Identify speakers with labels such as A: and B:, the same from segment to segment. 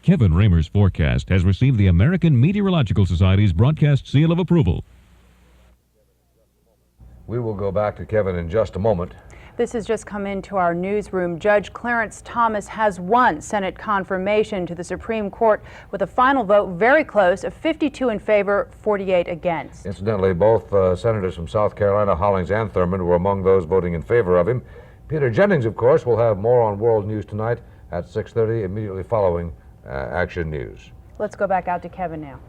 A: Kevan Ramer's forecast has received the American Meteorological Society's broadcast seal of approval.
B: We will go back to Kevin in just a moment.
C: This has just come into our newsroom. Judge Clarence Thomas has won Senate confirmation to the Supreme Court with a final vote very close of 52 in favor, 48 against.
B: Incidentally, both senators from South Carolina, Hollings and Thurmond, were among those voting in favor of him. Peter Jennings, of course, will have more on world news tonight at 6:30, immediately following Action News.
C: Let's go back out to Kevin now.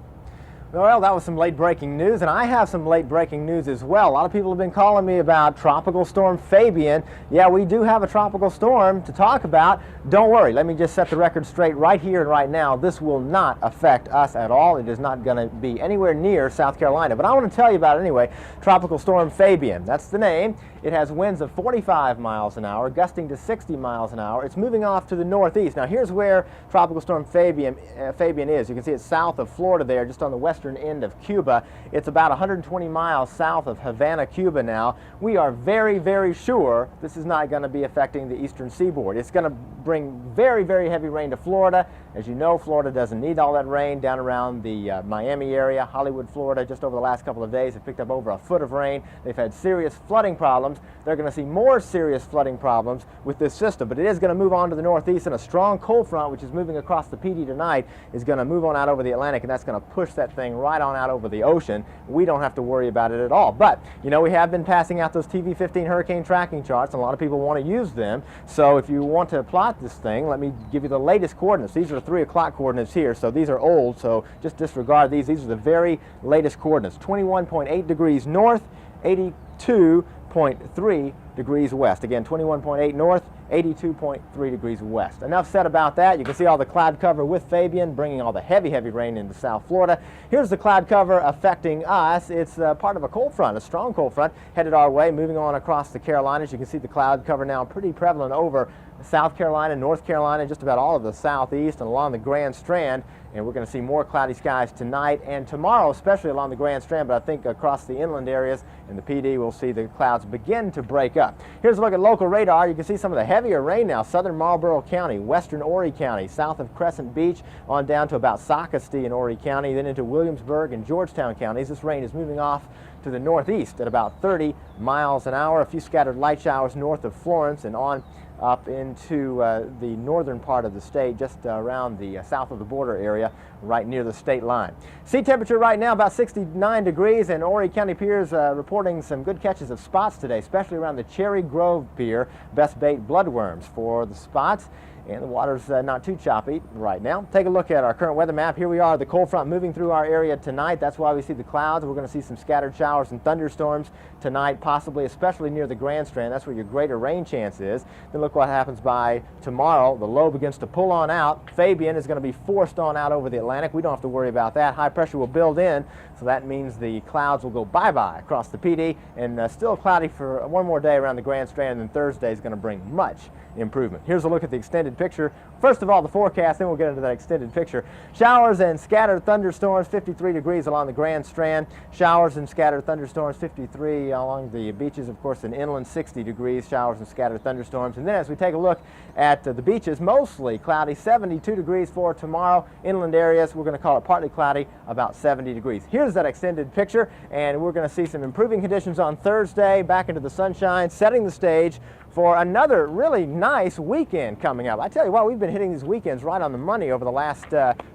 D: Well, that was some late-breaking news, and I have some late-breaking news as well. A lot of people have been calling me about Tropical Storm Fabian. Yeah, we do have a tropical storm to talk about. Don't worry, let me just set the record straight right here and right now. This will not affect us at all. It is not going to be anywhere near South Carolina, but I want to tell you about it anyway. Tropical Storm Fabian, that's the name. It has winds of 45 miles an hour, gusting to 60 miles an hour. It's moving off to the northeast. Now, here's where Tropical Storm Fabian is. You can see it's south of Florida there, just on the western end of Cuba. It's about 120 miles south of Havana, Cuba now. We are very, very sure this is not going to be affecting the eastern seaboard. It's going to bring very, very heavy rain to Florida. As you know, Florida doesn't need all that rain. Down around the Miami area, Hollywood, Florida, just over the last couple of days have picked up over a foot of rain. They've had serious flooding problems. They're going to see more serious flooding problems with this system, but it is going to move on to the northeast, and a strong cold front, which is moving across the PD tonight, is going to move on out over the Atlantic, and that's going to push that thing right on out over the ocean. We don't have to worry about it at all. But, you know, we have been passing out those TV-15 hurricane tracking charts, and a lot of people want to use them. So if you want to plot this thing, let me give you the latest coordinates. These are 3 o'clock coordinates here, so these are old, so just disregard these. These are the very latest coordinates. 21.8 degrees north, 82.3 degrees west. Again, 21.8 north, 82.3 degrees west. Enough said about that. You can see all the cloud cover with Fabian bringing all the heavy, heavy rain into South Florida. Here's the cloud cover affecting us. It's part of a cold front, a strong cold front, headed our way, moving on across the Carolinas. You can see the cloud cover now pretty prevalent over South Carolina, North Carolina, just about all of the southeast and along the Grand Strand. And we're going to see more cloudy skies tonight and tomorrow, especially along the Grand Strand, but I think across the inland areas in the PD we'll see the clouds begin to break up. Here's a look at local radar. You can see some of the heavier rain now. Southern Marlborough County, western Horry County, south of Crescent Beach, on down to about Socastee in Horry County, then into Williamsburg and Georgetown counties. This rain is moving off to the northeast at about 30 miles an hour. A few scattered light showers north of Florence and on up into the northern part of the state, just around the south of the border area, right near the state line. Sea temperature right now about 69 degrees, and Horry County piers reporting some good catches of spots today, especially around the Cherry Grove Pier. Best bait bloodworms for the spots. And the water's not too choppy right now. Take a look at our current weather map. Here we are, the cold front moving through our area tonight. That's why we see the clouds. We're going to see some scattered showers and thunderstorms tonight, possibly especially near the Grand Strand. That's where your greater rain chance is. Then look what happens by tomorrow. The low begins to pull on out. Fabian is going to be forced on out over the Atlantic. We don't have to worry about that. High pressure will build in, so that means the clouds will go bye-bye across the PD, and still cloudy for one more day around the Grand Strand, and then Thursday is going to bring much improvement. Here's a look at the extended picture. First of all, the forecast, then we'll get into that extended picture. Showers and scattered thunderstorms, 53 degrees along the Grand Strand. Showers and scattered thunderstorms, 53 along the beaches, of course, in inland, 60 degrees, showers and scattered thunderstorms. And then as we take a look at the beaches, mostly cloudy, 72 degrees for tomorrow. Inland areas, we're going to call it partly cloudy, about 70 degrees. Here's that extended picture, and we're going to see some improving conditions on Thursday, back into the sunshine, setting the stage for another really nice weekend coming up. I tell you what, we've been hitting these weekends right on the money over the last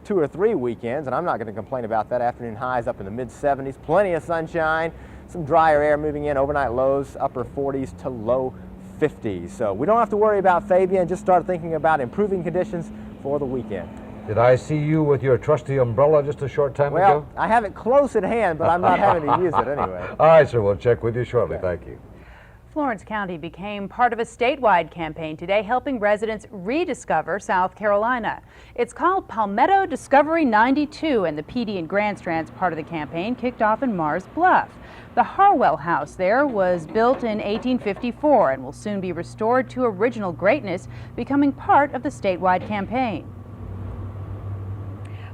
D: 2 or 3 weekends, and I'm not going to complain about that. Afternoon highs up in the mid-70s, plenty of sunshine, some drier air moving in, overnight lows, upper 40s to low 50s. So we don't have to worry about Fabian, just start thinking about improving conditions for the weekend.
B: Did I see you with your trusty umbrella just a short time ago?
D: Well, I have it close at hand, but I'm not having to use it anyway.
B: All right, sir, we'll check with you shortly.
D: Okay.
B: Thank you.
C: Florence County became part of a statewide campaign today helping residents rediscover South Carolina. It's called Palmetto Discovery 92, and the PD and Grand Strand's part of the campaign kicked off in Mars Bluff. The Harwell House there was built in 1854 and will soon be restored to original greatness, becoming part of the statewide campaign.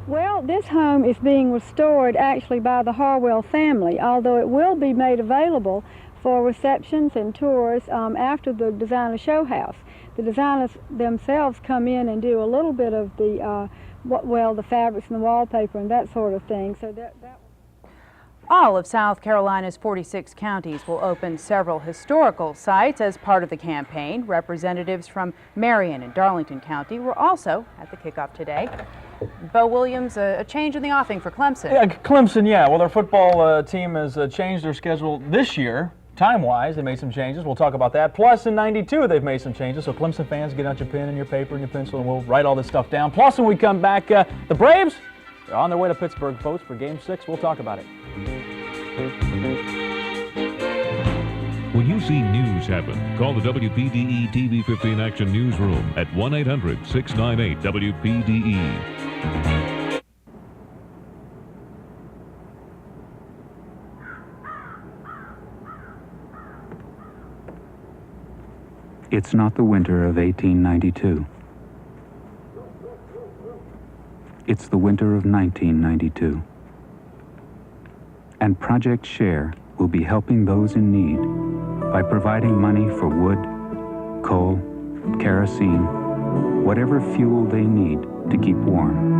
E: Well, this home is being restored actually by the Harwell family, although it will be made available for receptions and tours after the designer show house. The designers themselves come in and do a little bit of the the fabrics and the wallpaper and that sort of thing. So that
C: All of South Carolina's 46 counties will open several historical sites as part of the campaign. Representatives from Marion and Darlington County were also at the kickoff today. Bo Williams, a change in the offing for Clemson.
F: Yeah, Clemson, yeah. Well, their football team has changed their schedule this year. Time-wise, they made some changes. We'll talk about that. Plus, in 92, they've made some changes. So, Clemson fans, get out your pen and your paper and your pencil, and we'll write all this stuff down. Plus, when we come back, the Braves, they're on their way to Pittsburgh, folks, for Game 6. We'll talk about it.
A: When you see news happen, call the WPDE TV 15 Action Newsroom at 1-800-698-WPDE.
G: It's not the winter of 1892. It's the winter of 1992. And Project Share will be helping those in need by providing money for wood, coal, kerosene, whatever fuel they need to keep warm.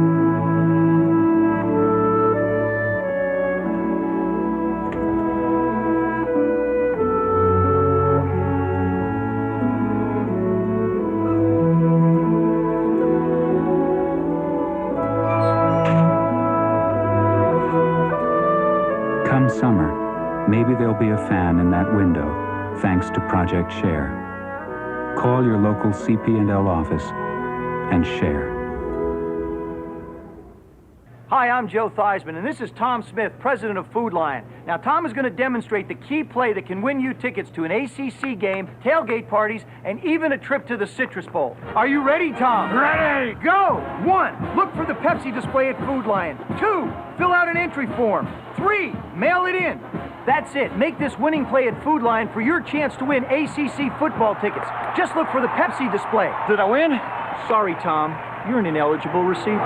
G: Come summer, maybe there'll be a fan in that window, thanks to Project Share. Call your local CP&L office and share.
H: Hi, I'm Joe Theismann, and this is Tom Smith, president of Food Lion. Now, Tom is going to demonstrate the key play that can win you tickets to an ACC game, tailgate parties, and even a trip to the Citrus Bowl. Are you ready, Tom? Ready! Go! 1, look for the Pepsi display at Food Lion. 2, fill out an entry form. 3, mail it in. That's it. Make this winning play at Food Lion for your chance to win ACC football tickets. Just look for the Pepsi display. Did I win? Sorry, Tom. You're an ineligible receiver.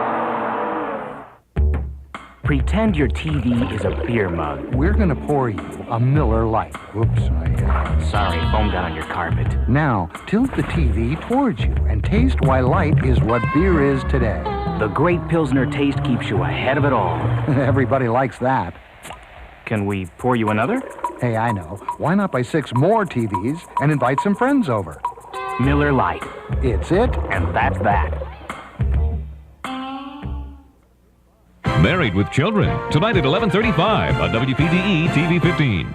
I: Pretend your TV is a beer mug.
J: We're gonna pour you a Miller Lite. Whoops,
I: Sorry, foam got on your carpet.
J: Now, tilt the TV towards you and taste why light is what beer is today.
I: The great Pilsner taste keeps you ahead of it all.
J: Everybody likes that.
I: Can we pour you another?
J: Hey, I know. Why not buy 6 more TVs and invite some friends over?
I: Miller Lite.
J: It's it.
I: And that's that.
A: Married with Children, tonight at 11:35 on WPDE TV 15.